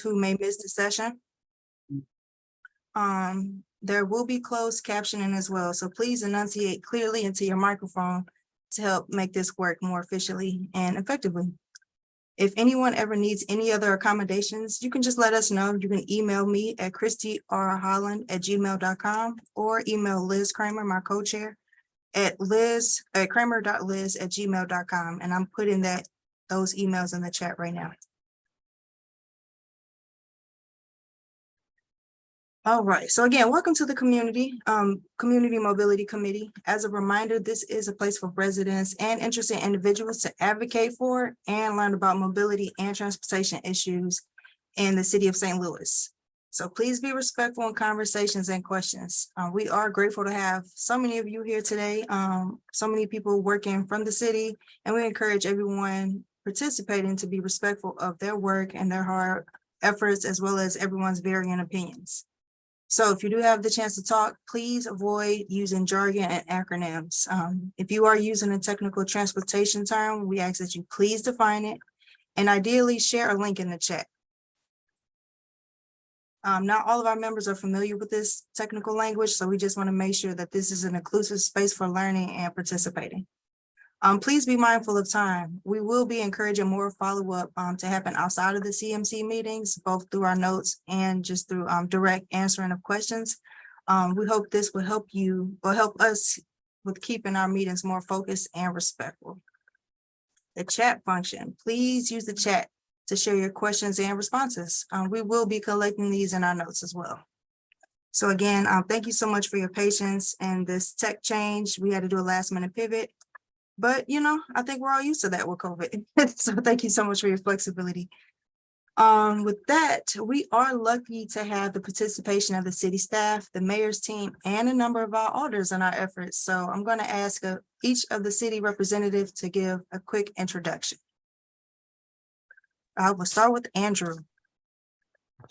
who may miss the session. There will be closed captioning as well, so please enunciate clearly into your microphone to help make this work more efficiently and effectively. If anyone ever needs any other accommodations, you can just let us know. You can email me at christyrholland@gmail.com or email Liz Kramer, my co-chair, at kramer.liz@gmail.com. And I'm putting those emails in the chat right now. All right, so again, welcome to the Community Mobility Committee. As a reminder, this is a place for residents and interested individuals to advocate for and learn about mobility and transportation issues in the city of St. Louis. So please be respectful in conversations and questions. We are grateful to have so many of you here today, so many people working from the city, and we encourage everyone participating to be respectful of their work and their hard efforts, as well as everyone's varying opinions. So if you do have the chance to talk, please avoid using jargon and acronyms. If you are using a technical transportation term, we ask that you please define it and ideally share a link in the chat. Not all of our members are familiar with this technical language, so we just want to make sure that this is an inclusive space for learning and participating. Please be mindful of time. We will be encouraging more follow-up to happen outside of the CMC meetings, both through our notes and just through direct answering of questions. We hope this will help us with keeping our meetings more focused and respectful. The chat function, please use the chat to share your questions and responses. We will be collecting these in our notes as well. So again, thank you so much for your patience and this tech change. We had to do a last minute pivot. But, I think we're all used to that with COVID. So thank you so much for your flexibility. With that, we are lucky to have the participation of the city staff, the mayor's team, and a number of our alders in our efforts. So I'm going to ask each of the city representatives to give a quick introduction. I will start with Andrew.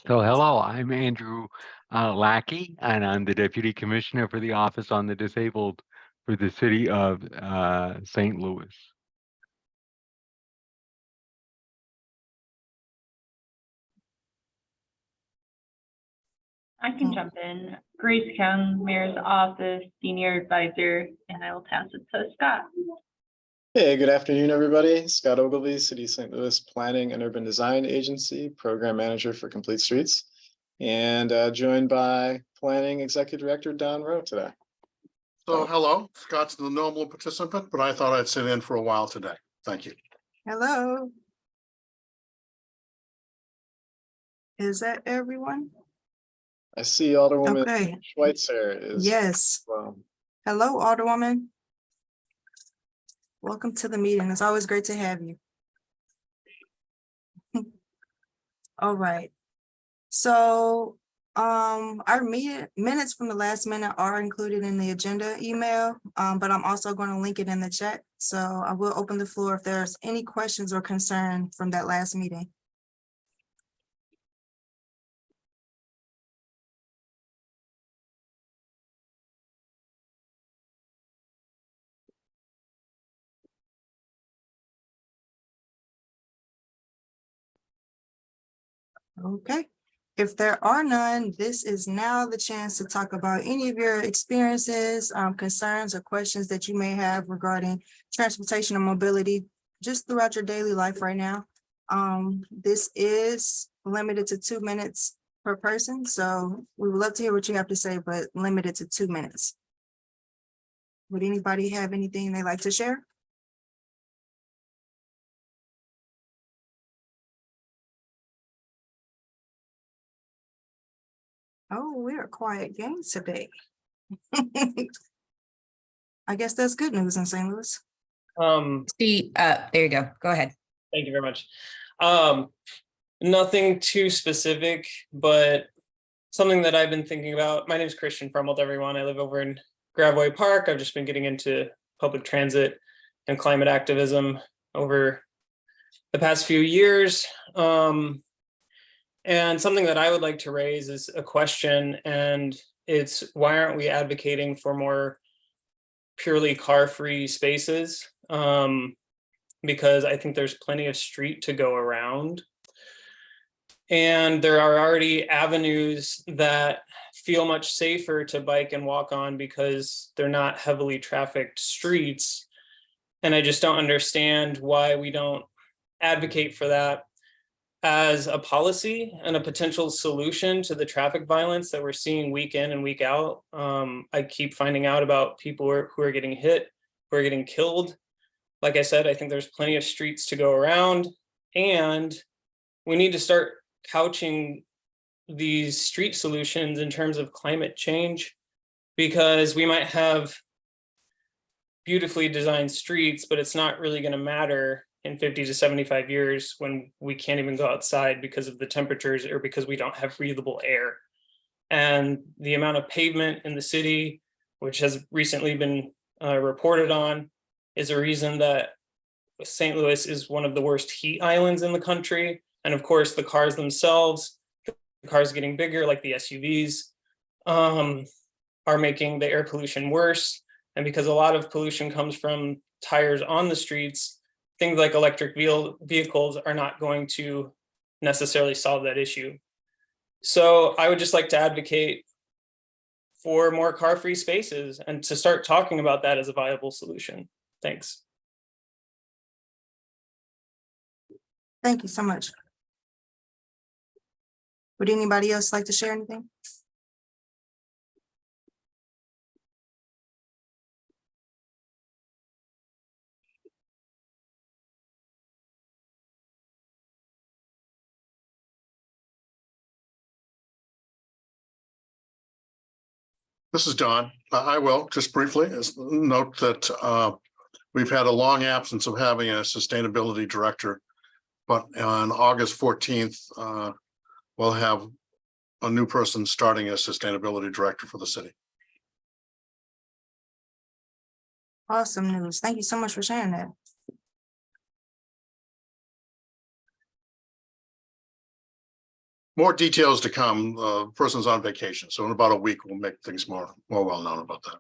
So hello, I'm Andrew Lackey, and I'm the Deputy Commissioner for the Office on the Disabled for the city of St. Louis. I can jump in. Grace County Mayor's Office, Senior Advisor, and I will pass it to Scott. Hey, good afternoon, everybody. Scott Ogilvie, City of St. Louis Planning and Urban Design Agency, Program Manager for Complete Streets, and joined by Planning Executive Director Don Rowe today. So hello, Scott's the normal participant, but I thought I'd sit in for a while today. Thank you. Hello. Is that everyone? I see Alderwoman Okay. Schweitzer is. Yes. Hello, Alderwoman. Welcome to the meeting. It's always great to have you. All right. So our minutes from the last minute are included in the agenda email, but I'm also going to link it in the chat. So I will open the floor if there's any questions or concern from that last meeting. Okay. If there are none, this is now the chance to talk about any of your experiences, concerns, or questions that you may have regarding transportation and mobility just throughout your daily life right now. This is limited to 2 minutes per person, so we would love to hear what you have to say, but limited to 2 minutes. Would anybody have anything they'd like to share? Oh, we're a quiet gang today. I guess that's good news in St. Louis. There you go. Go ahead. Thank you very much. Nothing too specific, but something that I've been thinking about. My name is Christian Frumelt, everyone. I live over in Gravois Park. I've just been getting into public transit and climate activism over the past few years. And something that I would like to raise is a question, and it's why aren't we advocating for more purely car-free spaces? Because I think there's plenty of street to go around. And there are already avenues that feel much safer to bike and walk on because they're not heavily trafficked streets. And I just don't understand why we don't advocate for that as a policy and a potential solution to the traffic violence that we're seeing week in and week out. I keep finding out about people who are getting hit, who are getting killed. Like I said, I think there's plenty of streets to go around, and we need to start couching these street solutions in terms of climate change, because we might have beautifully designed streets, but it's not really going to matter in 50 to 75 years when we can't even go outside because of the temperatures or because we don't have breathable air. And the amount of pavement in the city, which has recently been reported on, is a reason that St. Louis is one of the worst heat islands in the country. And of course, the cars themselves, the cars getting bigger, like the SUVs, are making the air pollution worse. And because a lot of pollution comes from tires on the streets, things like electric vehicles are not going to necessarily solve that issue. So I would just like to advocate for more car-free spaces and to start talking about that as a viable solution. Thanks. Thank you so much. Would anybody else like to share anything? This is Don. I will just briefly note that we've had a long absence of having a sustainability director, but on August 14th, we'll have a new person starting as sustainability director for the city. Awesome news. Thank you so much for sharing that. More details to come. Person's on vacation, so in about a week, we'll make things more well known about that.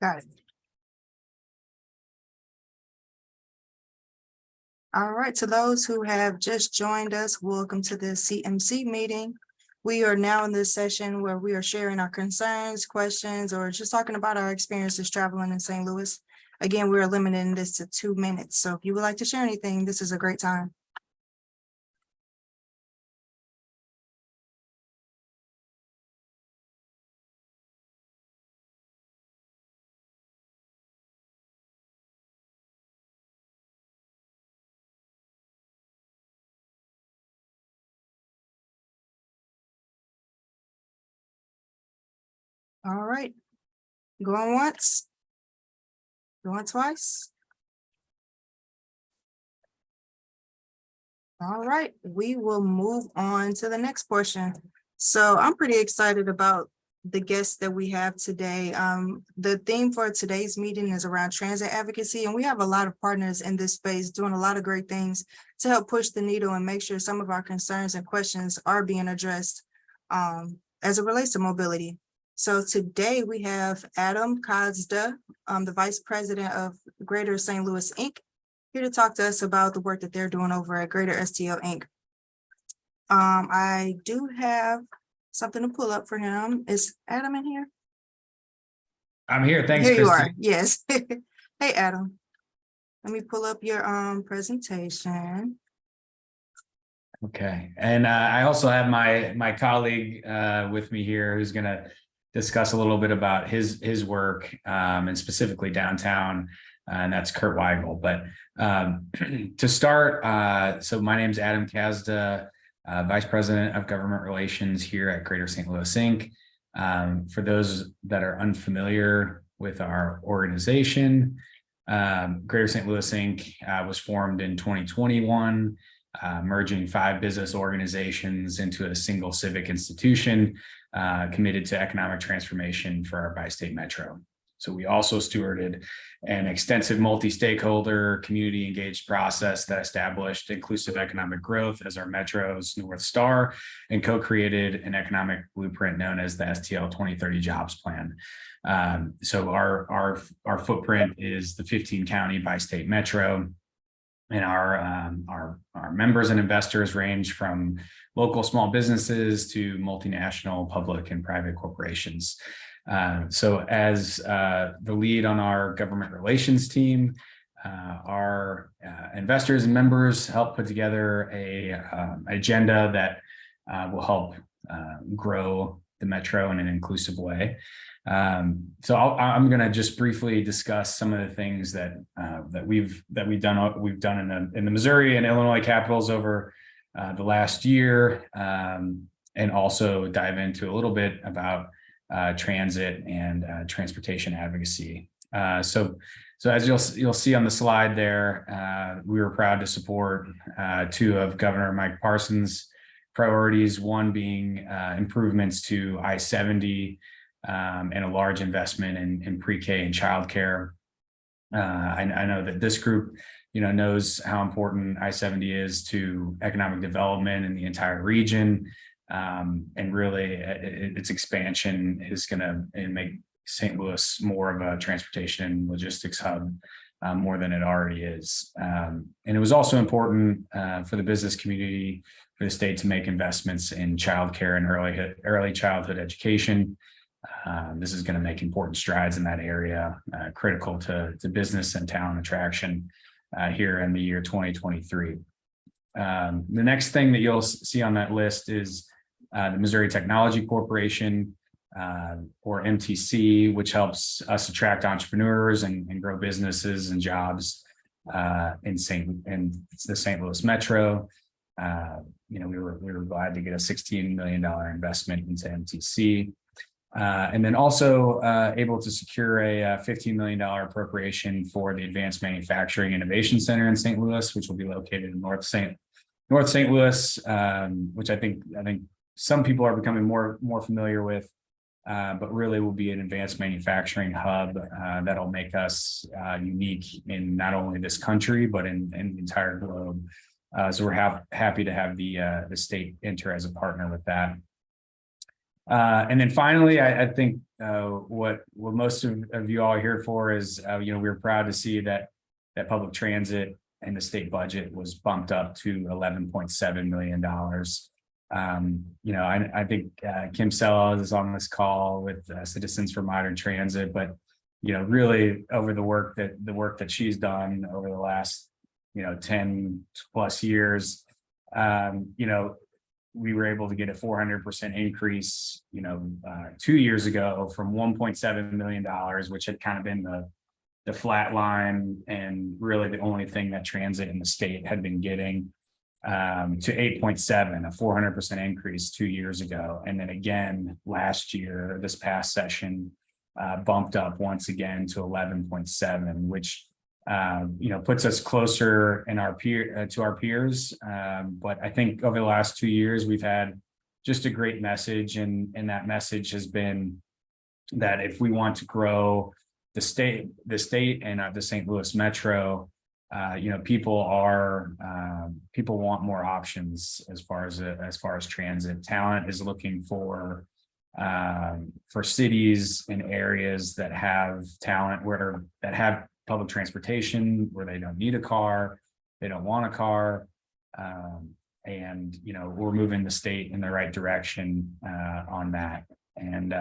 Got it. All right, to those who have just joined us, welcome to the CMC meeting. We are now in this session where we are sharing our concerns, questions, or just talking about our experiences traveling in St. Louis. Again, we're limiting this to 2 minutes. So if you would like to share anything, this is a great time. All right, going once, going twice. All right, we will move on to the next portion. So I'm pretty excited about the guests that we have today. The theme for today's meeting is around transit advocacy, and we have a lot of partners in this space doing a lot of great things to help push the needle and make sure some of our concerns and questions are being addressed as it relates to mobility. So today we have Adam Kazda, the Vice President of Greater St. Louis, Inc., here to talk to us about the work that they're doing over at Greater STL, Inc. I do have something to pull up for him. Is Adam in here? I'm here. Thanks, Here you Christy. are. Yes. Hey, Adam. Let me pull up your presentation. Okay. And I also have my colleague with me here who's going to discuss a little bit about his work and specifically downtown, and that's Kurt Weigle. But to start, so my name is Adam Kazda, Vice President of Government Relations here at Greater St. Louis, Inc. For those that are unfamiliar with our organization, Greater St. Louis, Inc. Was formed in 2021, merging 5 business organizations into a single civic institution committed to economic transformation for our bi-state metro. So we also stewarded an extensive multi-stakeholder, community-engaged process that established inclusive economic growth as our metro's North Star and co-created an economic blueprint known as the STL 2030 Jobs Plan. So our footprint is the 15-county bi-state metro. And our members and investors range from local small businesses to multinational public and private corporations. So as the lead on our government relations team, our investors and members help put together a agenda that will help grow the Metro in an inclusive way. So I'm going to just briefly discuss some of the things that we've done in the Missouri and Illinois capitals over the last year, and also dive into a little bit about transit and transportation advocacy. So as you'll see on the slide there, we were proud to support two of Governor Mike Parson's priorities, one being improvements to I-70 and a large investment in pre-K and childcare. I know that this group, knows how important I-70 is to economic development in the entire region, and really its expansion is going to make St. Louis more of a transportation and logistics hub, more than it already is. And it was also important for the business community, for the state to make investments in childcare and early childhood education. This is going to make important strides in that area, critical to business and talent attraction here in the year 2023. The next thing that you'll see on that list is the Missouri Technology Corporation, or MTC, which helps us attract entrepreneurs and grow businesses and jobs in the St. Louis Metro. We were glad to get a $16 million investment into MTC. And then also able to secure a $15 million appropriation for the Advanced Manufacturing Innovation Center in St. Louis, which will be located in North St. Louis, which I think some people are becoming more familiar with, but really will be an advanced manufacturing hub that'll make us unique in not only this country but in the entire globe. So we're happy to have the state enter as a partner with that. And then finally, I think what most of you all are here for is, we're proud to see that public transit and the state budget was bumped up to $11.7 million. I think Kim Sella is on this call with Citizens for Modern Transit, but really over the work that she's done over the last 10 plus years, we were able to get a 400% increase, 2 years ago from $1.7 million, which had kind of been the flat line and really the only thing that transit in the state had been getting, to 8.7, a 400% increase 2 years ago. And then again, last year, this past session, bumped up once again to 11.7, which puts us closer in to our peers. But I think over the last 2 years, we've had just a great message. And that message has been that if we want to grow the state and the St. Louis Metro, people want more options as far as transit. Talent is looking for cities and areas that have talent that have public transportation, where they don't need a car, they don't want a car, and we're moving the state in the right direction on that. And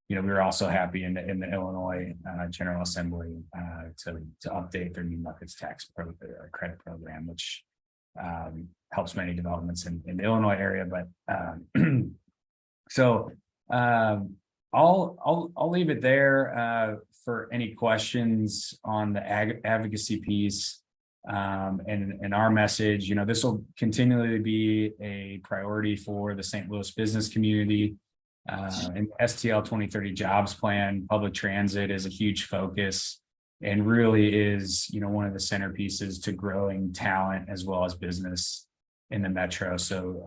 we were also happy in the Illinois General Assembly to update their new markets tax credit program, which helps many developments in the Illinois area. But so I'll leave it there for any questions on the advocacy piece and our message. This will continually be a priority for the St. Louis business community. And STL 2030 jobs plan, public transit is a huge focus and really is, one of the centerpieces to growing talent as well as business in the Metro. So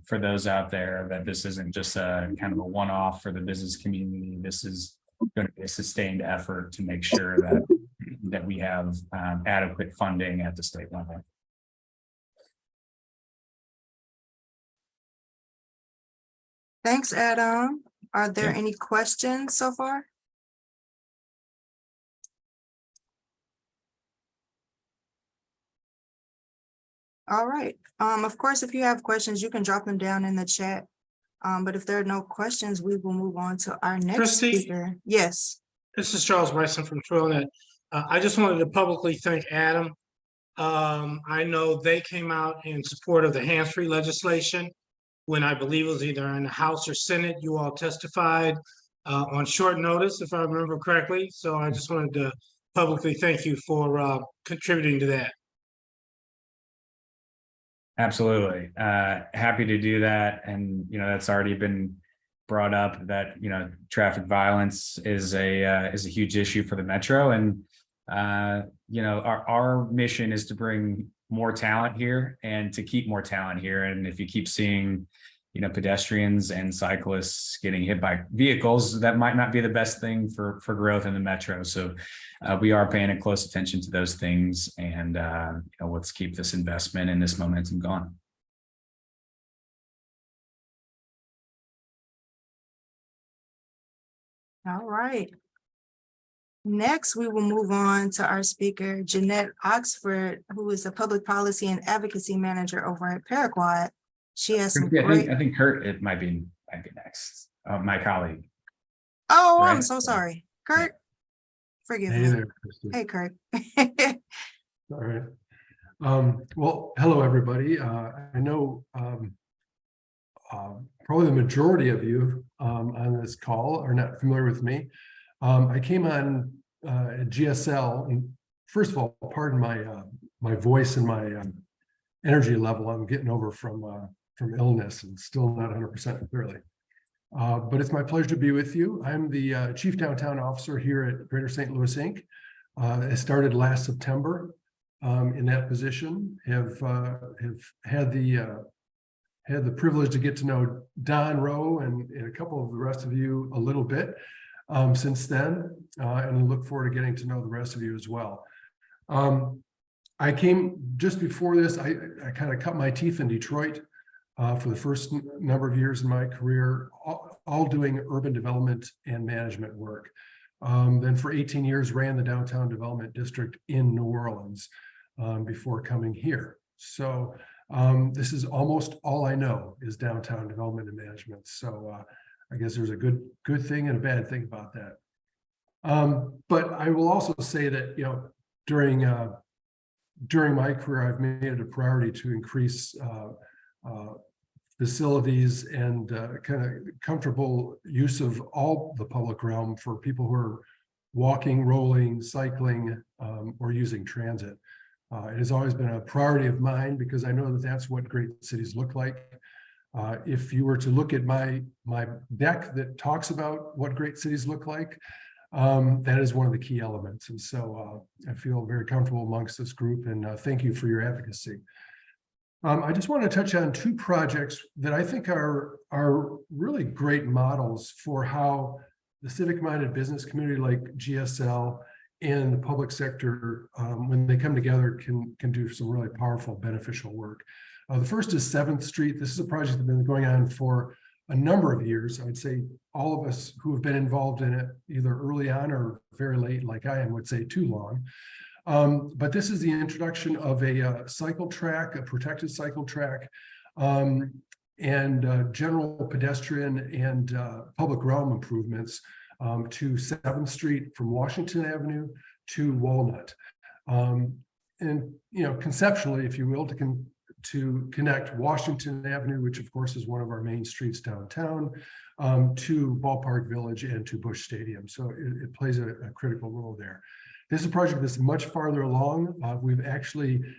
for those out there, that this isn't just a kind of a one-off for the business community, this is going to be a sustained effort to make sure that we have adequate funding at the state level. Thanks, Adam. Are there any questions so far? All right. Of course, if you have questions, you can drop them down in the chat. But if there are no questions, we will move on to our next Trustee? speaker. Yes. This is Charles Bryson from TrailNet. I just wanted to publicly thank Adam. I know they came out in support of the hands-free legislation when I believe it was either in the House or Senate. You all testified on short notice, if I remember correctly. So I just wanted to publicly thank you for contributing to that. Absolutely. Happy to do that. And, that's already been brought up that, traffic violence is a huge issue for the Metro. And, our mission is to bring more talent here and to keep more talent here. And if you keep seeing, pedestrians and cyclists getting hit by vehicles, that might not be the best thing for growth in the Metro. So we are paying a close attention to those things, and let's keep this investment and this momentum going. All right. Next, we will move on to our speaker, Jeanette Oxford, who is a public policy and advocacy manager over at Paraquad. She has some great. I think Kurt, it might be next. My colleague. Oh, I'm Right. so sorry. Kurt, forgive Hey me. there, Christy. Hey, Kurt. All right. Well, hello, everybody. I know probably the majority of you on this call are not familiar with me. I came on at GSL, and first of all, pardon my voice and my energy level. I'm getting over from illness and still not 100% clearly. But it's my pleasure to be with you. I'm the Chief Downtown Officer here at Greater St. Louis, Inc. I started last September in that position. Have had the privilege to get to know Don Rowe and a couple of the rest of you a little bit since then, and look forward to getting to know the rest of you as well. I came just before this. I kind of cut my teeth in Detroit for the first number of years in my career, all doing urban development and management work. Then for 18 years ran the downtown development district in New Orleans before coming here. So this is almost all I know is downtown development and management. So I guess there's a good thing and a bad thing about that. But I will also say that during my career, I've made it a priority to increase facilities and kind of comfortable use of all the public realm for people who are walking, rolling, cycling, or using transit. It has always been a priority of mine because I know that that's what great cities look like. If you were to look at my deck that talks about what great cities look like, that is one of the key elements. And so I feel very comfortable amongst this group, and thank you for your advocacy. I just want to touch on two projects that I think are really great models for how the civic-minded business community like GSL and the public sector, when they come together, can do some really powerful, beneficial work. The first is 7th Street. This is a project that's been going on for a number of years. I would say all of us who have been involved in it, either early on or very late, like I am, would say too long. But this is the introduction of a cycle track, a protected cycle track, and general pedestrian and public realm improvements to 7th Street from Washington Avenue to Walnut. And conceptually, if you will, to connect Washington Avenue, which of course is one of our main streets downtown, to Ballpark Village and to Busch Stadium. So it plays a critical role there. This is a project that's much farther along.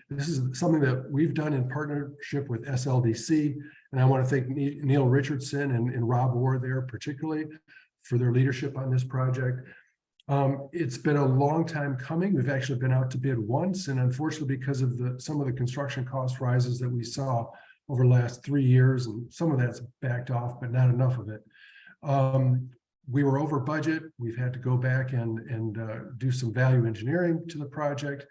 This is something that we've done in partnership with SLDC, and I want to thank Neil Richardson and Rob Orr there particularly for their leadership on this project. It's been a long time coming. We've actually been out to bid once, and unfortunately, because of some of the construction cost rises that we saw over the last 3 years, and some of that's backed off, but not enough of it. We were over budget. We've had to go back and do some value engineering to the project,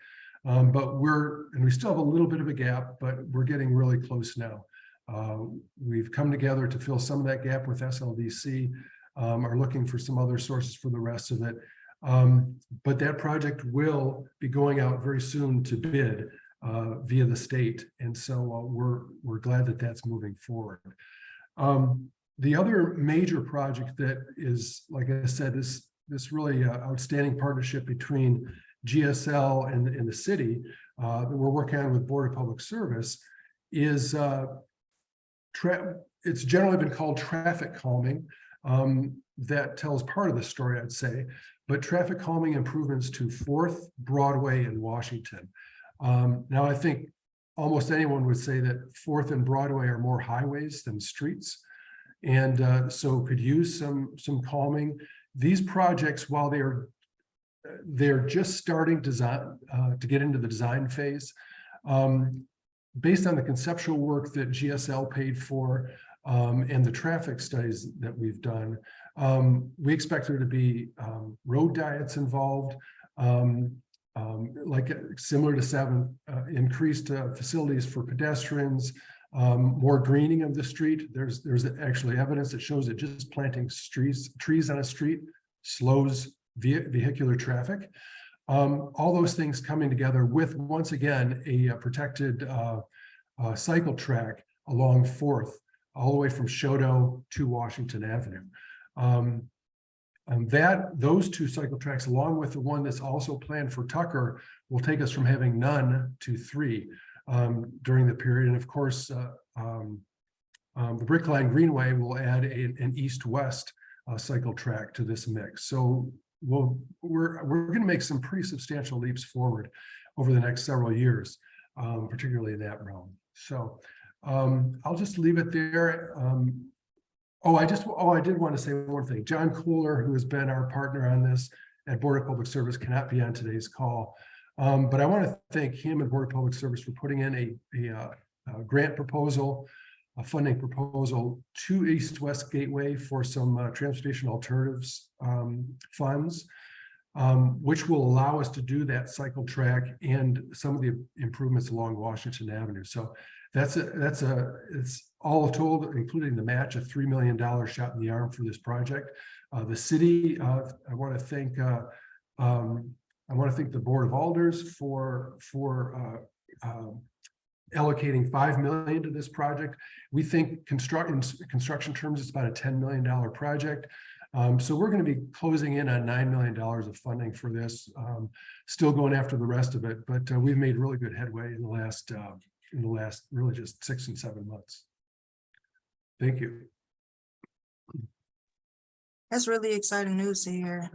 but we still have a little bit of a gap, but we're getting really close now. We've come together to fill some of that gap with SLDC, are looking for some other sources for the rest of it. But that project will be going out very soon to bid. via the state. And so we're glad that that's moving forward. The other major project that is, like I said, this really outstanding partnership between GSL and the city that we're working on with Board of Public Service is it's generally been called traffic calming. That tells part of the story, I'd say, but traffic calming improvements to 4th, Broadway, and Washington. Now, I think almost anyone would say that 4th and Broadway are more highways than streets, and so could use some calming. These projects, while they're just starting design to get into the design phase, based on the conceptual work that GSL paid for and the traffic studies that we've done, we expect there to be road diets involved, like similar to 7, increased facilities for pedestrians, more greening of the street. There's actually evidence that shows that just planting trees on a street slows vehicular traffic. All those things coming together with, once again, a protected cycle track along 4th, all the way from Choteau to Washington Avenue. And those 2 cycle tracks, along with the one that's also planned for Tucker, will take us from having none to 3 during the period. And of course, the Brickline Greenway will add an east-west cycle track to this mix. So we're going to make some pretty substantial leaps forward over the next several years, particularly in that realm. So I'll just leave it there. I did want to say one thing. John Kohler, who has been our partner on this at Board of Public Service, cannot be on today's call. But I want to thank him and Board of Public Service for putting in a grant proposal, a funding proposal to East-West Gateway for some transportation alternatives funds, which will allow us to do that cycle track and some of the improvements along Washington Avenue. So it's all told, including the match, a $3 million shot in the arm for this project. The city, I want to thank the Board of Alders for allocating $5 million to this project. We think construction terms, it's about a $10 million project. So we're going to be closing in on $9 million of funding for this, still going after the rest of it, but we've made really good headway in the last really just 6 and 7 months. Thank you. That's really exciting news to hear.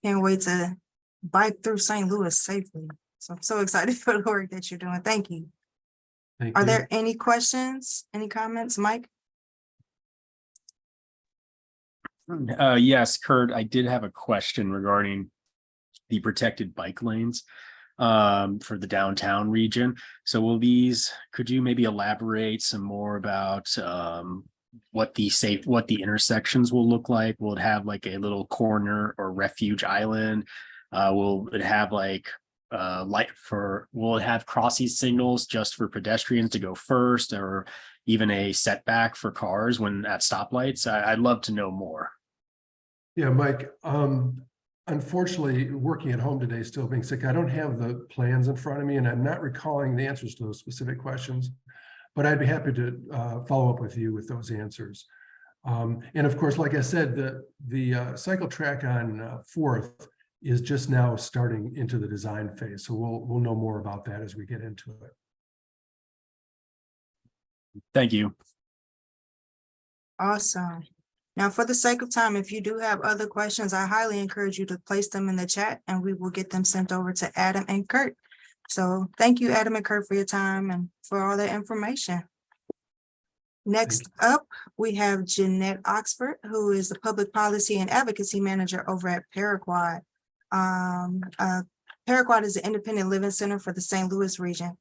Can't wait to bike through St. Louis safely. So I'm so excited for the work that you're doing. Thank you. Thank Are you. there any questions, any comments, Mike? Yes, Kurt, I did have a question regarding the protected bike lanes for the downtown region. So could you maybe elaborate some more about what the intersections will look like? Will it have like a little corner or refuge island? Will it have will it have crossing signals just for pedestrians to go first, or even a setback for cars when at stoplights? I'd love to know more. Yeah, Mike, unfortunately, working at home today, still being sick, I don't have the plans in front of me, and I'm not recalling the answers to those specific questions, but I'd be happy to follow up with you with those answers. And of course, like I said, the cycle track on 4th is just now starting into the design phase. So we'll know more about that as we get into it. Thank you. Awesome. Now, for the sake of time, if you do have other questions, I highly encourage you to place them in the chat and we will get them sent over to Adam and Kurt. So thank you, Adam and Kurt, for your time and for all that information. Next up, we have Jeanette Oxford, who is the Public Policy and Advocacy Manager over at Paraquad. Paraquad is an independent living center for the St. Louis region.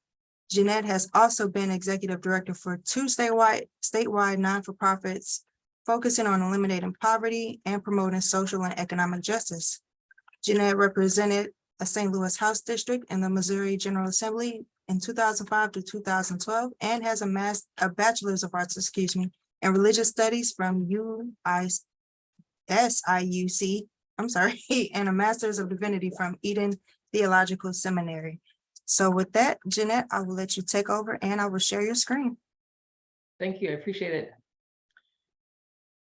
Jeanette has also been executive director for 2 statewide non-for-profits focusing on eliminating poverty and promoting social and economic justice. Jeanette represented a St. Louis House district in the Missouri General Assembly in 2005 to 2012 and has a bachelor's of arts, in religious studies from SIUC, and a master's of divinity from Eden Theological Seminary. So with that, Jeanette, I will let you take over and I will share your screen. Thank you. I appreciate it.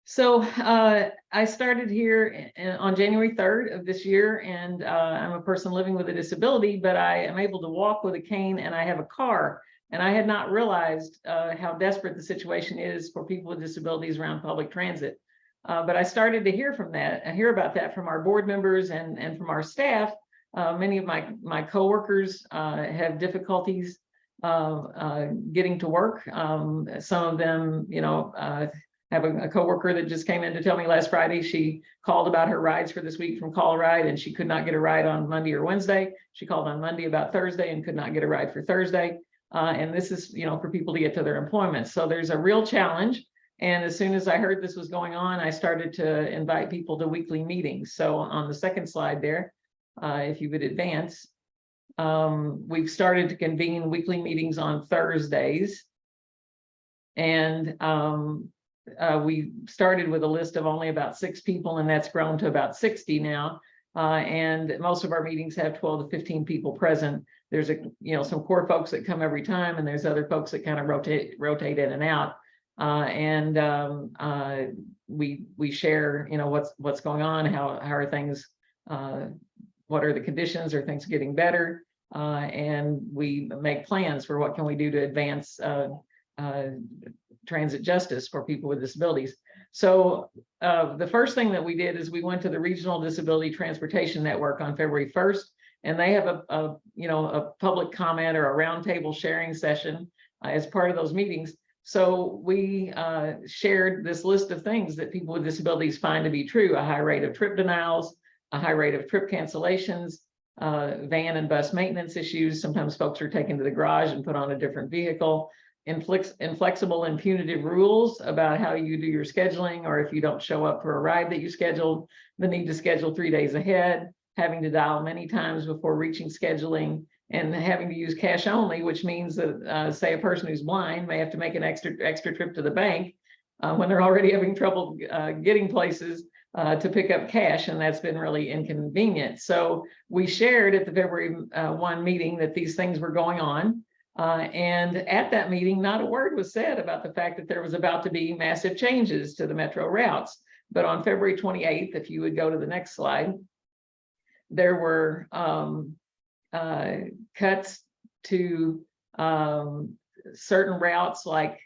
So I started here on January 3rd of this year, and I'm a person living with a disability, but I am able to walk with a cane and I have a car. And I had not realized how desperate the situation is for people with disabilities around public transit. But I started to hear about that from our board members and from our staff. Many of my coworkers have difficulties getting to work. Some of them, have a coworker that just came in to tell me last Friday she called about her rides for this week from Call a Ride, and she could not get a ride on Monday or Wednesday. She called on Monday about Thursday and could not get a ride for Thursday. And this is, for people to get to their employment. So there's a real challenge. And as soon as I heard this was going on, I started to invite people to weekly meetings. So on the second slide there, if you would advance, we've started to convene weekly meetings on Thursdays. And we started with a list of only about 6 people, and that's grown to about 60 now. And most of our meetings have 12 to 15 people present. There's some core folks that come every time, and there's other folks that kind of rotate in and out. We share, what's going on, how are things, what are the conditions, are things getting better, and we make plans for what can we do to advance transit justice for people with disabilities. So the first thing that we did is we went to the Regional Disability Transportation Network on February 1st, and they have a public comment or a roundtable sharing session as part of those meetings. So we shared this list of things that people with disabilities find to be true: a high rate of trip denials, a high rate of trip cancellations, van and bus maintenance issues. Sometimes folks are taken to the garage and put on a different vehicle. Inflexible and punitive rules about how you do your scheduling, or if you don't show up for a ride that you scheduled, the need to schedule 3 days ahead, having to dial many times before reaching scheduling, and having to use cash only, which means that say a person who's blind may have to make an extra trip to the bank when they're already having trouble getting places to pick up cash, and that's been really inconvenient. So we shared at the February 1 meeting that these things were going on. And at that meeting, not a word was said about the fact that there was about to be massive changes to the metro routes. But on February 28th, if you would go to the next slide, there were cuts to certain routes, like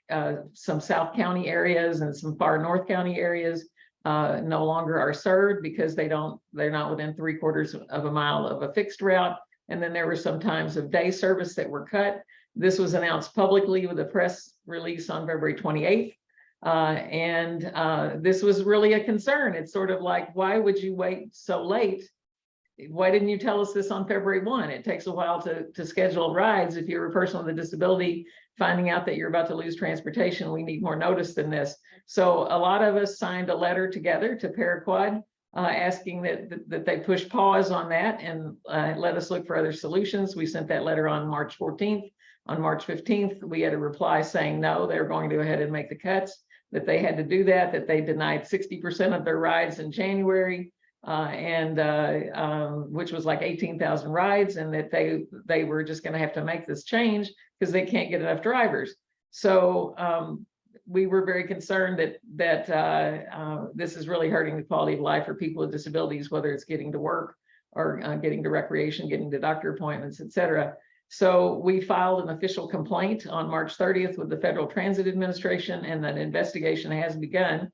some South County areas and some far North County areas no longer are served because they're not within 3/4 of a mile of a fixed route. And then there were some times of day service that were cut. This was announced publicly with a press release on February 28th. This was really a concern. It's sort of like, why would you wait so late? Why didn't you tell us this on February 1? It takes a while to schedule rides. If you're a person with a disability, finding out that you're about to lose transportation, we need more notice than this. So a lot of us signed a letter together to Paraquad asking that they push pause on that and let us look for other solutions. We sent that letter on March 14th. On March 15th, we had a reply saying no, they were going to go ahead and make the cuts, that they had to do that they denied 60% of their rides in January, which was like 18,000 rides, and that they were just going to have to make this change because they can't get enough drivers. So we were very concerned that this is really hurting the quality of life for people with disabilities, whether it's getting to work or getting to recreation, getting to doctor appointments, et cetera. So we filed an official complaint on March 30th with the Federal Transit Administration, and that investigation has begun.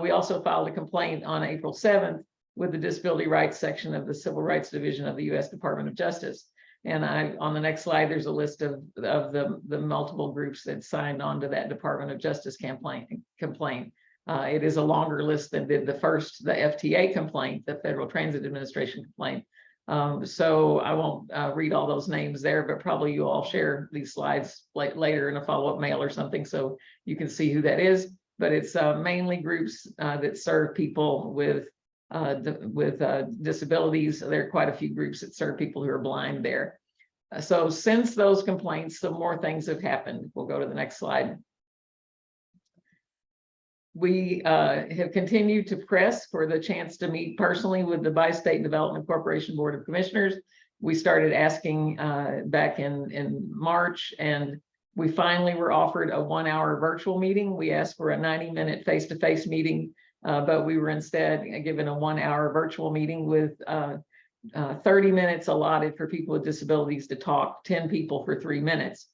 We also filed a complaint on April 7th with the Disability Rights section of the Civil Rights Division of the U.S. Department of Justice. And on the next slide, there's a list of the multiple groups that signed on to that Department of Justice complaint. It is a longer list than did the FTA complaint, the Federal Transit Administration complaint. So I won't read all those names there, but probably you all share these slides later in a follow-up mail or something, so you can see who that is. But it's mainly groups that serve people with disabilities. There are quite a few groups that serve people who are blind there. So since those complaints, some more things have happened. We'll go to the next slide. We have continued to press for the chance to meet personally with the Bi-State Development Corporation Board of Commissioners. We started asking back in March, and we finally were offered a 1-hour virtual meeting. We asked for a 90-minute face-to-face meeting, but we were instead given a 1-hour virtual meeting with 30 minutes allotted for people with disabilities to talk, 10 people for 3 minutes.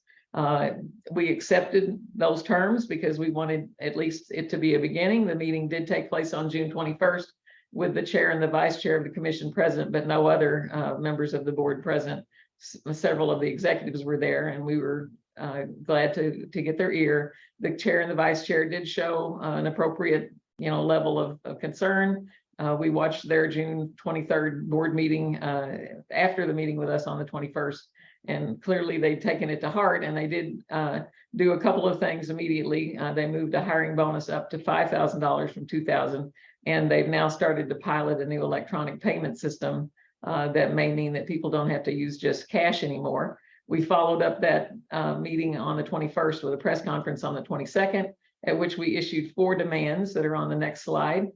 We accepted those terms because we wanted at least it to be a beginning. The meeting did take place on June 21st with the chair and the vice chair of the commission present, but no other members of the board present. Several of the executives were there, and we were glad to get their ear. The chair and the vice chair did show an appropriate, level of concern. We watched their June 23rd board meeting after the meeting with us on the 21st. And clearly they'd taken it to heart, and they did do a couple of things immediately. They moved a hiring bonus up to $5,000 from $2,000, and they've now started to pilot a new electronic payment system that may mean that people don't have to use just cash anymore. We followed up that meeting on the 21st with a press conference on the 22nd, at which we issued 4 demands that are on the next slide.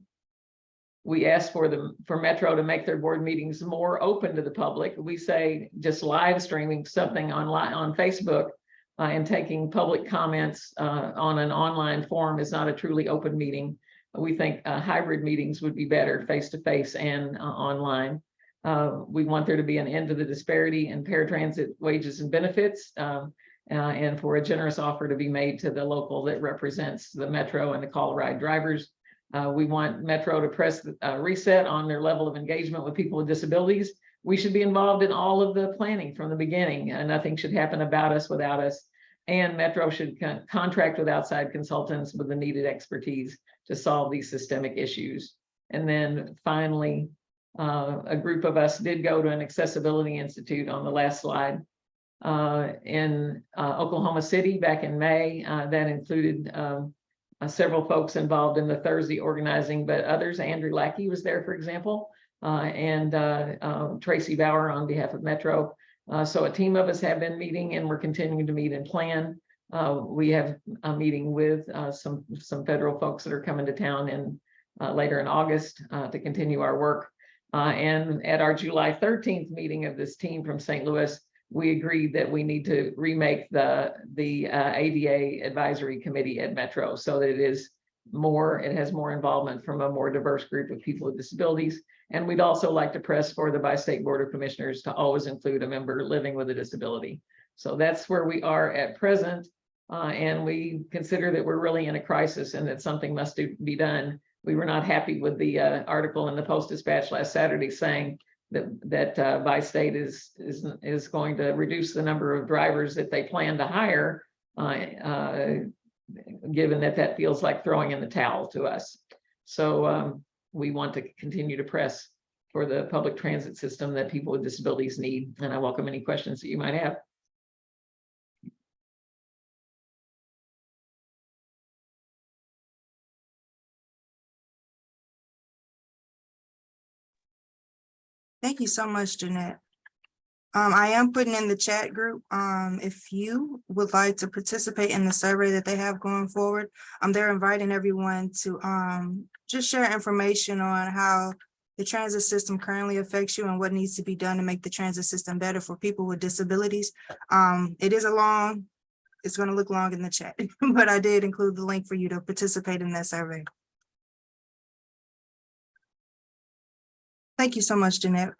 We asked for Metro to make their board meetings more open to the public. We say just live streaming something on Facebook and taking public comments on an online forum is not a truly open meeting. We think hybrid meetings would be better, face-to-face and online. We want there to be an end to the disparity in paratransit wages and benefits, and for a generous offer to be made to the local that represents the Metro and the call ride drivers. We want Metro to press reset on their level of engagement with people with disabilities. We should be involved in all of the planning from the beginning, and nothing should happen about us without us. And Metro should contract with outside consultants with the needed expertise to solve these systemic issues. And then finally, a group of us did go to an accessibility institute on the last slide in Oklahoma City back in May. That included several folks involved in the Thursday organizing, but others. Andrew Lackey was there, for example, and Tracy Bauer on behalf of Metro. So a team of us have been meeting, and we're continuing to meet and plan. We have a meeting with some federal folks that are coming to town in later in August to continue our work. And at our July 13th meeting of this team from St. Louis, we agreed that we need to remake the ADA advisory committee at Metro so that it has more involvement from a more diverse group of people with disabilities. And we'd also like to press for the bi-state board of commissioners to always include a member living with a disability. So that's where we are at present. And we consider that we're really in a crisis and that something must be done. We were not happy with the article in the Post-Dispatch last Saturday saying that bi-state is going to reduce the number of drivers that they plan to hire, given that feels like throwing in the towel to us. So we want to continue to press for the public transit system that people with disabilities need. And I welcome any questions that you might have. Thank you so much, Jeanette. I am putting in the chat group. If you would like to participate in the survey that they have going forward, they're inviting everyone to just share information on how the transit system currently affects you and what needs to be done to make the transit system better for people with disabilities. It's going to look long in the chat, but I did include the link for you to participate in that survey. Thank you so much, Jeanette.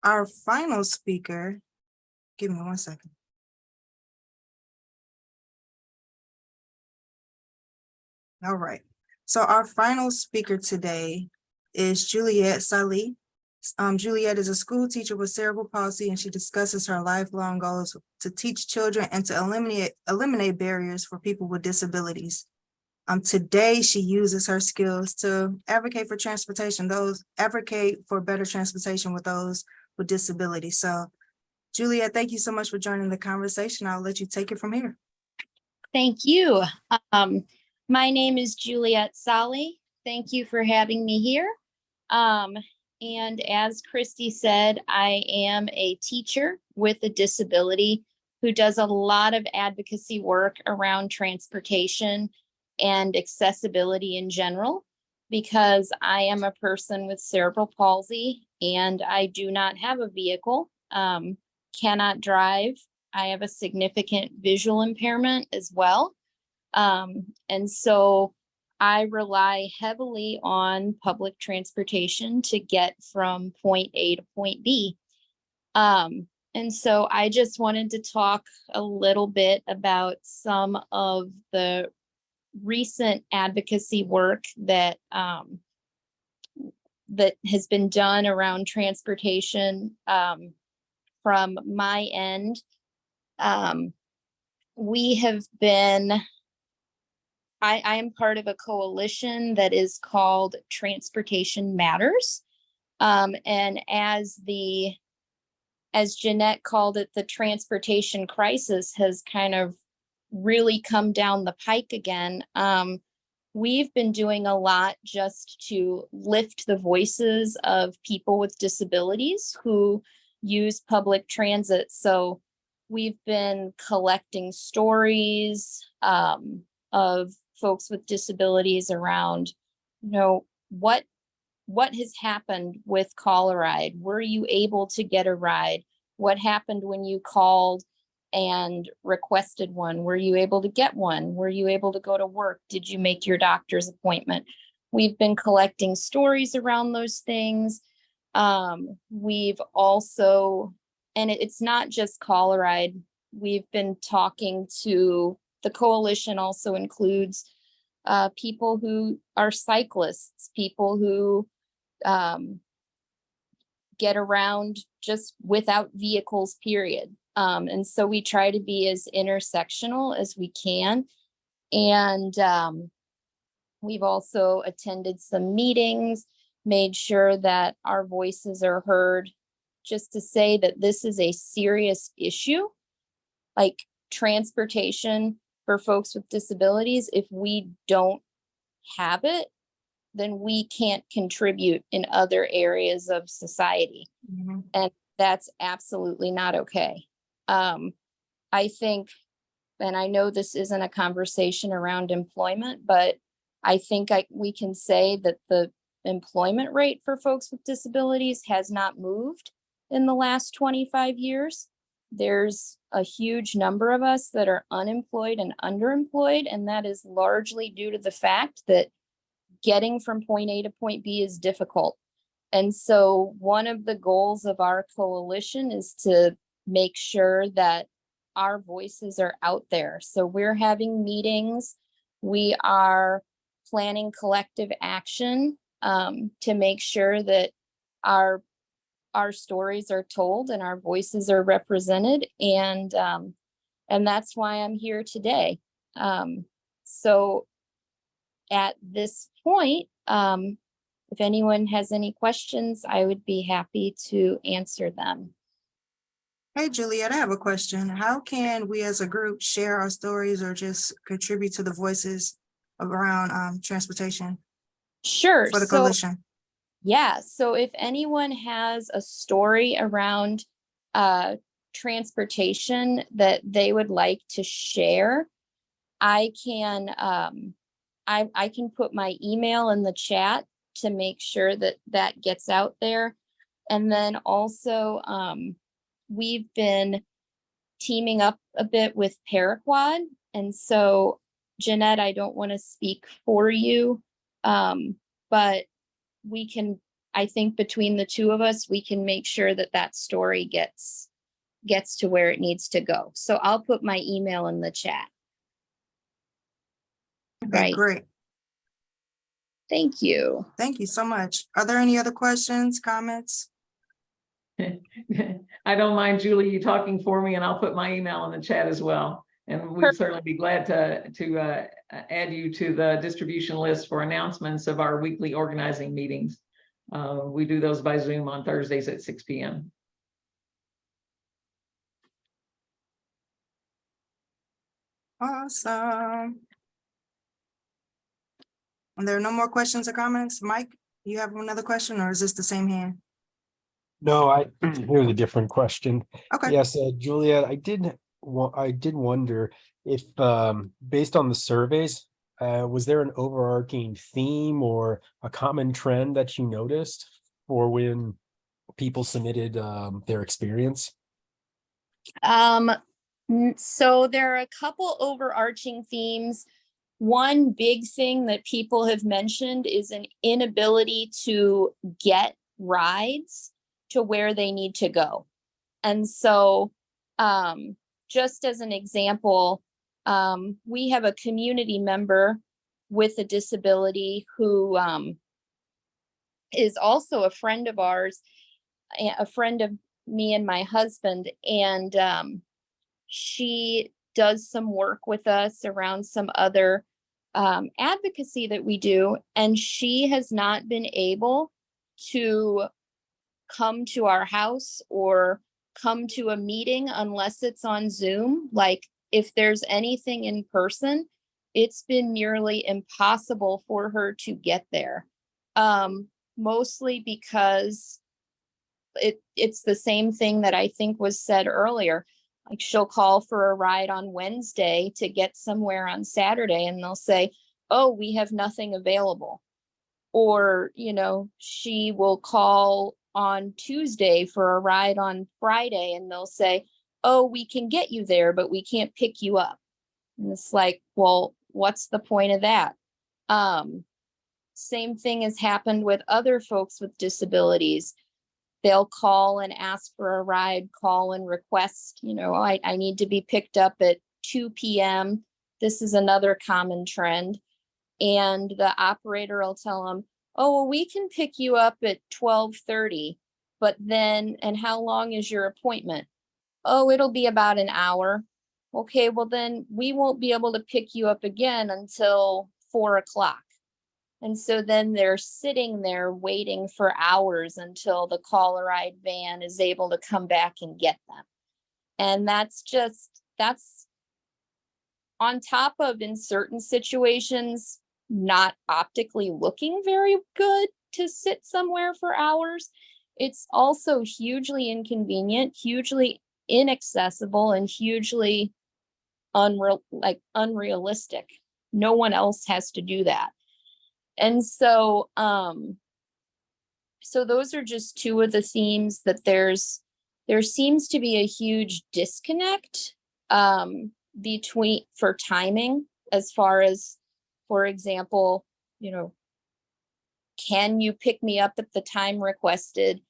Our final speaker, give me 1 second. All right, so our final speaker today is Juliet Salih. Juliet is a school teacher with cerebral palsy, and she discusses her lifelong goals to teach children and to eliminate barriers for people with disabilities. Today, she uses her skills to advocate for advocate for better transportation with those with disabilities. So, Juliet, thank you so much for joining the conversation. I'll let you take it from here. Thank you. My name is Juliet Salih. Thank you for having me here. And as Christy said, I am a teacher with a disability who does a lot of advocacy work around transportation and accessibility in general, because I am a person with cerebral palsy and I do not have a vehicle, cannot drive. I have a significant visual impairment as well. And so I rely heavily on public transportation to get from point A to point B. And so I just wanted to talk a little bit about some of the recent advocacy work that that has been done around transportation from my end. We have been, I am part of a coalition that is called Transportation Matters. And as Jeanette called it, the transportation crisis has kind of really come down the pike again. We've been doing a lot just to lift the voices of people with disabilities who use public transit. So we've been collecting stories of folks with disabilities around, what has happened with Call a Ride? Were you able to get a ride? What happened when you called and requested one? Were you able to get one? Were you able to go to work? Did you make your doctor's appointment? We've been collecting stories around those things. We've also, and it's not just Call a Ride. We've been talking to, the coalition also includes people who are cyclists, people who get around just without vehicles, period. And so we try to be as intersectional as we can. And we've also attended some meetings, made sure that our voices are heard, just to say that this is a serious issue, like transportation for folks with disabilities. If we don't have it, then we can't contribute in other areas of society. Mm-hmm. And that's absolutely not okay. I think, and I know this isn't a conversation around employment, but I think we can say that the employment rate for folks with disabilities has not moved in the last 25 years. There's a huge number of us that are unemployed and underemployed, and that is largely due to the fact that getting from point A to point B is difficult. And so one of the goals of our coalition is to make sure that our voices are out there. So we're having meetings. We are planning collective action to make sure that our stories are told and our voices are represented. And that's why I'm here today. So at this point, if anyone has any questions, I would be happy to answer them. Hey, Juliet, I have a question. How can we as a group share our stories or just contribute to the voices around transportation Sure. for the coalition? Yeah, so if anyone has a story around transportation that they would like to share, I can I can put my email in the chat to make sure that that gets out there. And then also we've been teaming up a bit with Paraquad. And so Jeanette, I don't want to speak for you, but we can, I think between the two of us, we can make sure that that story gets to where it needs to go. So I'll put my email in the chat. Okay, Right. great. Thank you. Thank you so much. Are there any other questions, comments? I don't mind, Julie, you talking for me, and I'll put my email in the chat as well. And we'd certainly be glad to add you to the distribution list for announcements of our weekly organizing meetings. We do those by Zoom on Thursdays at 6 p.m. Awesome. And there are no more questions or comments. Mike, you have another question, or is this the same hand? No, here's a different question. Okay. Yes, Juliet, I did wonder if, based on the surveys Was there an overarching theme or a common trend that you noticed for when people submitted their experience? So there are a couple overarching themes. One big thing that people have mentioned is an inability to get rides to where they need to go. And so just as an example, we have a community member with a disability who is also a friend of ours, a friend of me and my husband, and she does some work with us around some other advocacy that we do, and she has not been able to come to our house or come to a meeting unless it's on Zoom. Like if there's anything in person, it's been nearly impossible for her to get there. Mostly because it's the same thing that I think was said earlier. Like she'll call for a ride on Wednesday to get somewhere on Saturday, and they'll say, oh, we have nothing available. Or, she will call on Tuesday for a ride on Friday, and they'll say, oh, we can get you there, but we can't pick you up. And it's like, well, what's the point of that? Same thing has happened with other folks with disabilities. They'll call and ask for a ride, call and request, I need to be picked up at 2 p.m. This is another common trend. And the operator will tell them, oh, well, we can pick you up at 12:30, but then, and how long is your appointment? Oh, it'll be about an hour. Okay, well then we won't be able to pick you up again until 4 o'clock. And so then they're sitting there waiting for hours until the call a ride van is able to come back and get them. And that's on top of, in certain situations, not optically looking very good to sit somewhere for hours. It's also hugely inconvenient, hugely inaccessible, and hugely unrealistic. No one else has to do that. And so, so those are just two of the themes that there seems to be a huge disconnect between for timing, as far as, for example, can you pick me up at the time requested?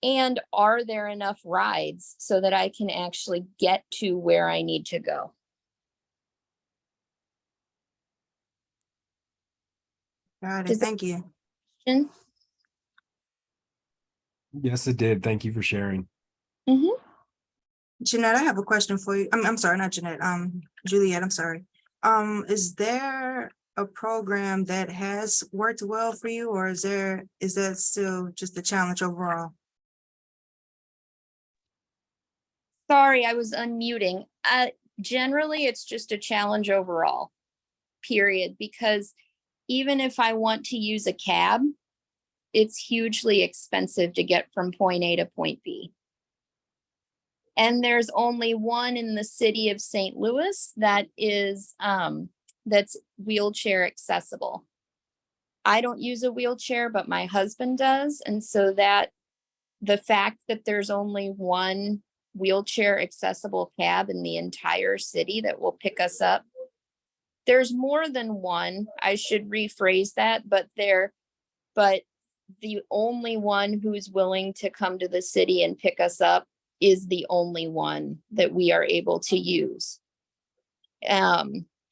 And are there enough rides so that I can actually get to where I need to go? Got it. Thank you. Yes, it did. Thank you for sharing. Mm-hmm. Jeanette, I have a question for you. I'm sorry, not Jeanette. Juliet, I'm sorry. Is there a program that has worked well for you, or is that still just a challenge overall? Sorry, I was unmuting. Generally, it's just a challenge overall, period, because even if I want to use a cab, it's hugely expensive to get from point A to point B. And there's only one in the city of St. Louis that is that's wheelchair accessible. I don't use a wheelchair, but my husband does. And so that the fact that there's only one wheelchair accessible cab in the entire city that will pick us up. There's more than one. I should rephrase that, but the only one who's willing to come to the city and pick us up is the only one that we are able to use.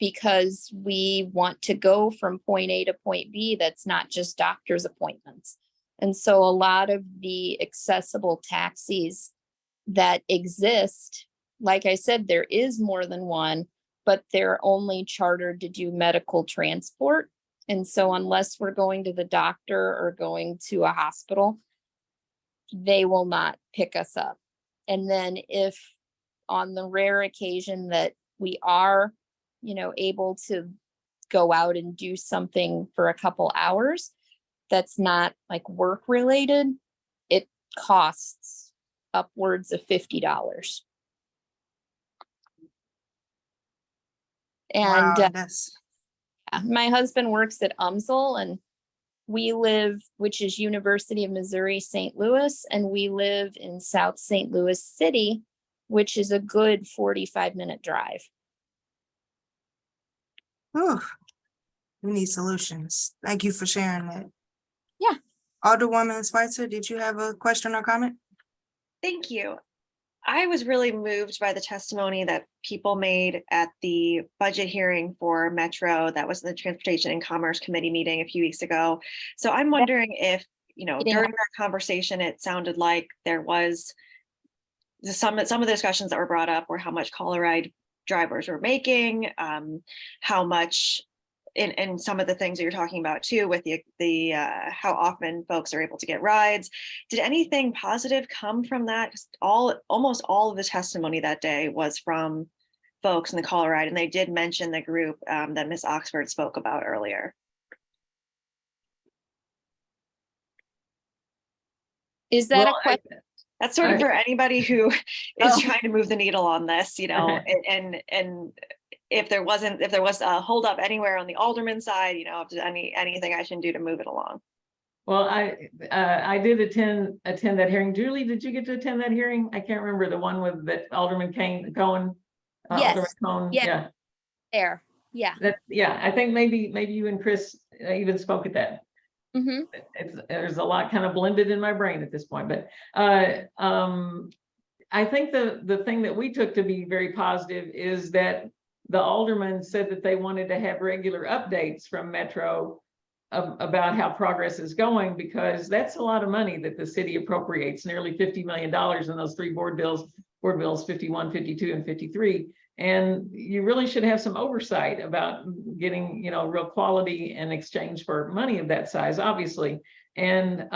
Because we want to go from point A to point B, that's not just doctor's appointments. And so a lot of the accessible taxis that exist, like I said, there is more than one, but they're only chartered to do medical transport. And so unless we're going to the doctor or going to a hospital, they will not pick us up. And then if on the rare occasion that we are, able to go out and do something for a couple hours, that's not like work related, it costs upwards of $50. And Wow, that's My husband works at UMSL and we live, which is University of Missouri, St. Louis, and we live in South St. Louis City, which is a good 45-minute drive. Whew. We need solutions. Thank you for sharing that. Yeah. Alderwoman Schweitzer, did you have a question or comment? Thank you. I was really moved by the testimony that people made at the budget hearing for Metro. That was the Transportation and Commerce Committee meeting a few weeks ago. So I'm wondering if, during that conversation, it sounded like there was some of the discussions that were brought up were how much caller ride drivers were making, how much in some of the things that you're talking about too, with the how often folks are able to get rides. Did anything positive come from that? 'Cause almost all of the testimony that day was from folks in the caller ride, and they did mention the group that Ms. Oxford spoke about earlier. Is that a question? That's sort of for anybody who is trying to move the needle on this, and if there was a holdup anywhere on the alderman side, if there's anything I can do to move it along. Well, I did attend that hearing. Julie, did you get to attend that hearing? I can't remember, the one with that Alderman Cohen. Yes. Alderman Cohen, Yeah. There. Yeah. I think maybe you and Chris even spoke at that. Mm-hmm. There's a lot kind of blended in my brain at this point, but I think the thing that we took to be very positive is that the alderman said that they wanted to have regular updates from Metro about how progress is going, because that's a lot of money that the city appropriates, nearly $50 million in those three board bills 51, 52, and 53. And you really should have some oversight about getting, real quality in exchange for money of that size, obviously. And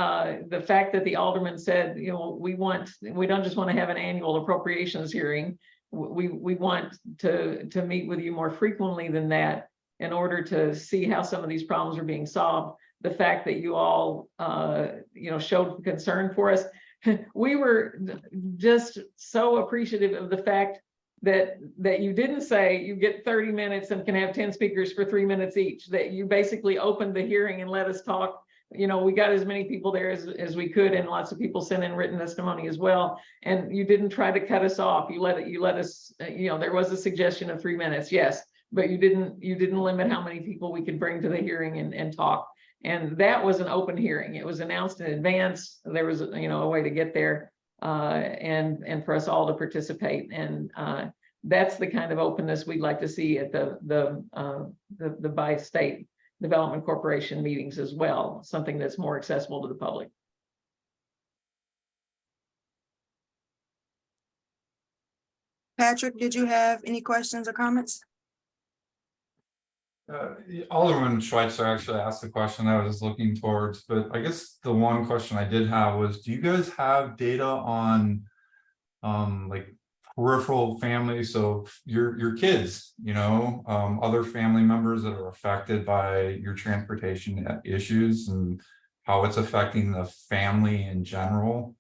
the fact that the alderman said, we don't just want to have an annual appropriations hearing. We want to meet with you more frequently than that in order to see how some of these problems are being solved. The fact that you all, showed concern for us. We were just so appreciative of the fact that you didn't say you get 30 minutes and can have 10 speakers for 3 minutes each, that you basically opened the hearing and let us talk. We got as many people there as we could, and lots of people sent in written testimony as well. And you didn't try to cut us off. You let us, there was a suggestion of 3 minutes, yes, but you didn't limit how many people we could bring to the hearing and talk. And that was an open hearing. It was announced in advance. There was, a way to get there and for us all to participate. And that's the kind of openness we'd like to see at the bi-state development corporation meetings as well, something that's more accessible to the public. Patrick, did you have any questions or comments? Alderman Schweitzer actually asked the question I was looking towards, but I guess the one question I did have was, do you guys have data on like peripheral families, so your kids, other family members that are affected by your transportation issues and how it's affecting the family in general?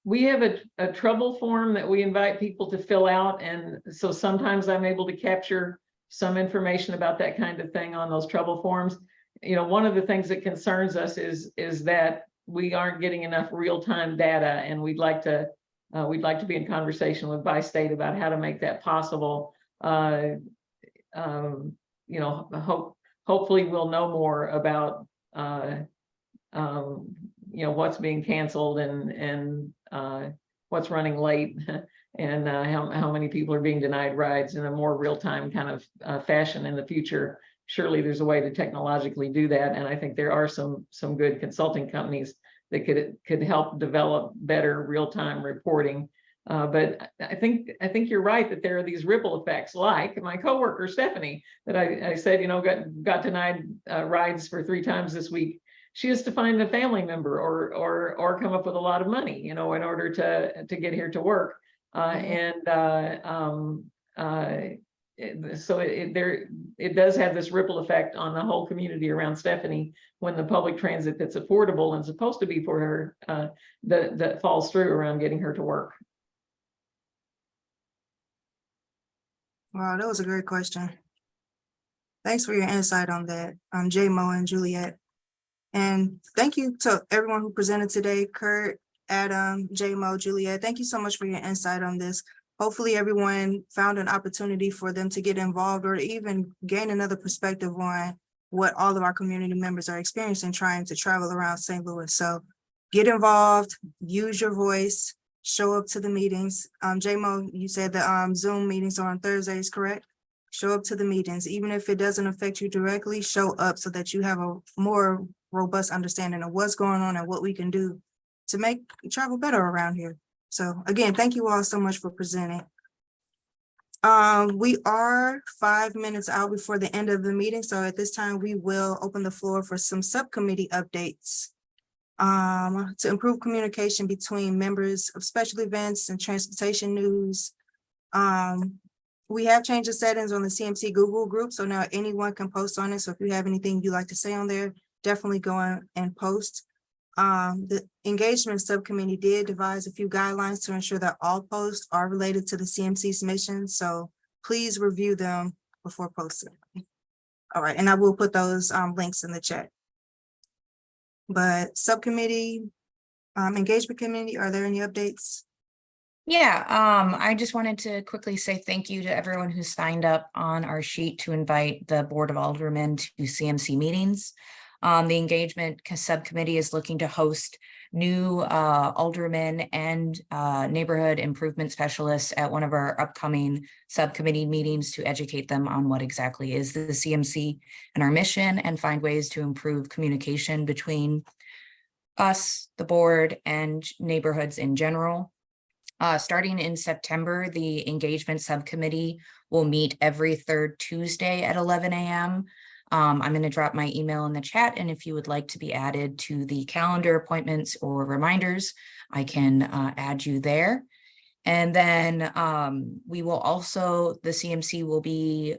We have a trouble form that we invite people to fill out. And so sometimes I'm able to capture some information about that kind of thing on those trouble forms. One of the things that concerns us is that we aren't getting enough real-time data, and we'd like to be in conversation with bi-state about how to make that possible. Hopefully we'll know more about what's being canceled and what's running late and how many people are being denied rides in a more real-time kind of fashion in the future. Surely there's a way to technologically do that, and I think there are some good consulting companies that could help develop better real-time reporting. But I think you're right that there are these ripple effects, like my coworker Stephanie that I said got denied rides for 3 times this week. She has to find a family member or come up with a lot of money, in order to get here to work. So it does have this ripple effect on the whole community around Stephanie when the public transit that's affordable and supposed to be for her that falls through around getting her to work. Wow, that was a great question. Thanks for your insight on that, J-Mo and Juliet. And thank you to everyone who presented today, Kurt, Adam, J-Mo, Juliet. Thank you so much for your insight on this. Hopefully everyone found an opportunity for them to get involved or even gain another perspective on what all of our community members are experiencing trying to travel around St. Louis. So get involved, use your voice, show up to the meetings. J-Mo, you said the Zoom meetings are on Thursdays, correct? Show up to the meetings, even if it doesn't affect you directly, show up so that you have a more robust understanding of what's going on and what we can do to make travel better around here. So again, thank you all so much for presenting. We are 5 minutes out before the end of the meeting. So at this time, we will open the floor for some subcommittee updates to improve communication between members of special events and transportation news. We have changed the settings on the CMC Google group, so now anyone can post on it. So if you have anything you'd like to say on there, definitely go on and post. The engagement subcommittee did devise a few guidelines to ensure that all posts are related to the CMC's mission. So please review them before posting. All right, and I will put those links in the chat. But subcommittee, engagement committee, are there any updates? Yeah, I just wanted to quickly say thank you to everyone who signed up on our sheet to invite the Board of Aldermen to CMC meetings. The engagement subcommittee is looking to host new aldermen and neighborhood improvement specialists at one of our upcoming subcommittee meetings to educate them on what exactly is the CMC and our mission, and find ways to improve communication between us, the board, and neighborhoods in general. Starting in September, the engagement subcommittee will meet every third Tuesday at 11 a.m. I'm going to drop my email in the chat, and if you would like to be added to the calendar appointments or reminders, I can add you there. And then we will also, the CMC will be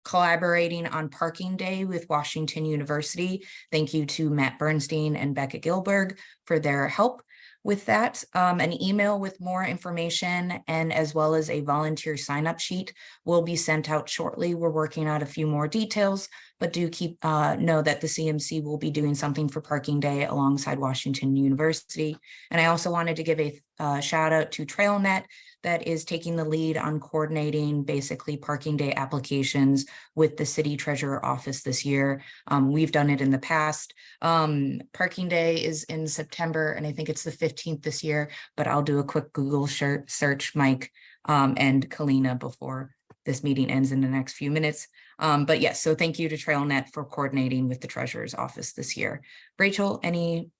collaborating on Parking Day with Washington University. Thank you to Matt Bernstein and Becca Gilberg for their help with that. An email with more information and as well as a volunteer sign-up sheet will be sent out shortly. We're working out a few more details, but do keep know that the CMC will be doing something for Parking Day alongside Washington University. And I also wanted to give a shout out to TrailNet that is taking the lead on coordinating basically Parking Day applications with the City Treasurer Office this year. We've done it in the past. Parking Day is in September, and I think it's the 15th this year, but I'll do a quick Google search, Mike and Kalina, before this meeting ends in the next few minutes. But yes, so thank you to TrailNet for coordinating with the Treasurer's Office this year. Rachel,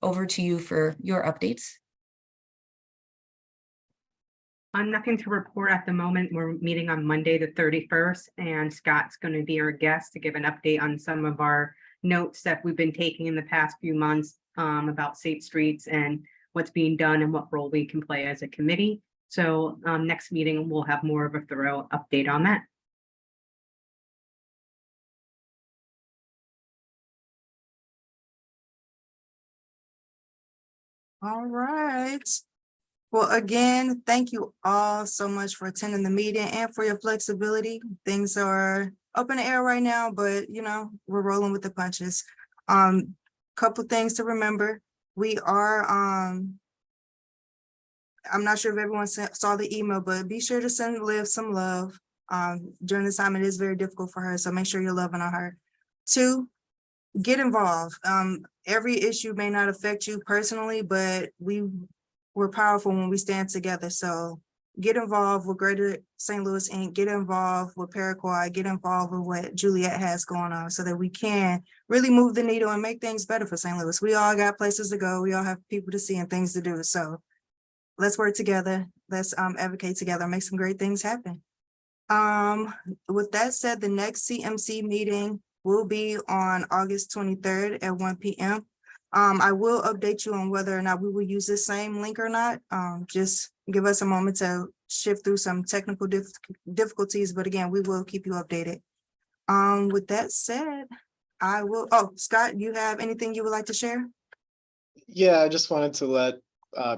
over to you for your updates. Nothing to report at the moment. We're meeting on Monday, the 31st, and Scott's going to be our guest to give an update on some of our notes that we've been taking in the past few months about safe streets and what's being done and what role we can play as a committee. So next meeting, we'll have more of a thorough update on that. All right. Well, again, thank you all so much for attending the meeting and for your flexibility. Things are up in the air right now, but you know, we're rolling with the punches. Couple things to remember. We are, I'm not sure if everyone saw the email, but be sure to send Liv some love. During this time, it is very difficult for her, so make sure you're loving on her. 2, get involved. Every issue may not affect you personally, but we're powerful when we stand together. So get involved with Greater St. Louis Inc., get involved with Paraquad, get involved with what Juliet has going on so that we can really move the needle and make things better for St. Louis. We all got places to go. We all have people to see and things to do. So let's work together. Let's advocate together, make some great things happen. With that said, the next CMC meeting will be on August 23rd at 1 p.m. I will update you on whether or not we will use the same link or not. Just give us a moment to shift through some technical difficulties, but again, we will keep you updated. With that said, I will, Scott, you have anything you would like to share? Yeah, I just wanted to let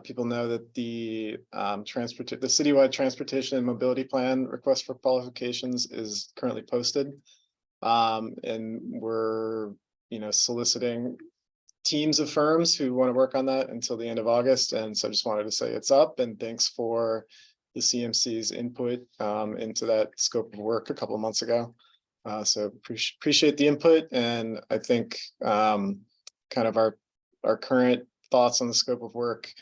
people know that the the citywide transportation and mobility plan request for qualifications is currently posted. And we're, soliciting teams of firms who want to work on that until the end of August. And so I just wanted to say it's up, and thanks for the CMC's input into that scope of work a couple of months ago. So appreciate the input, and I think kind of our current thoughts on the scope of work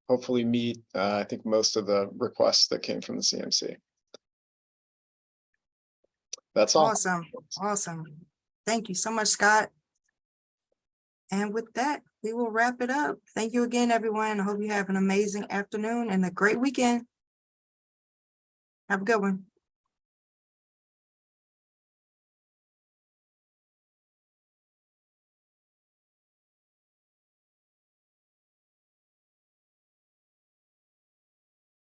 hopefully meet I think most of the requests that came from the CMC. That's all. Awesome. Thank you so much, Scott. And with that, we will wrap it up. Thank you again, everyone. I hope you have an amazing afternoon and a great weekend. Have a good one.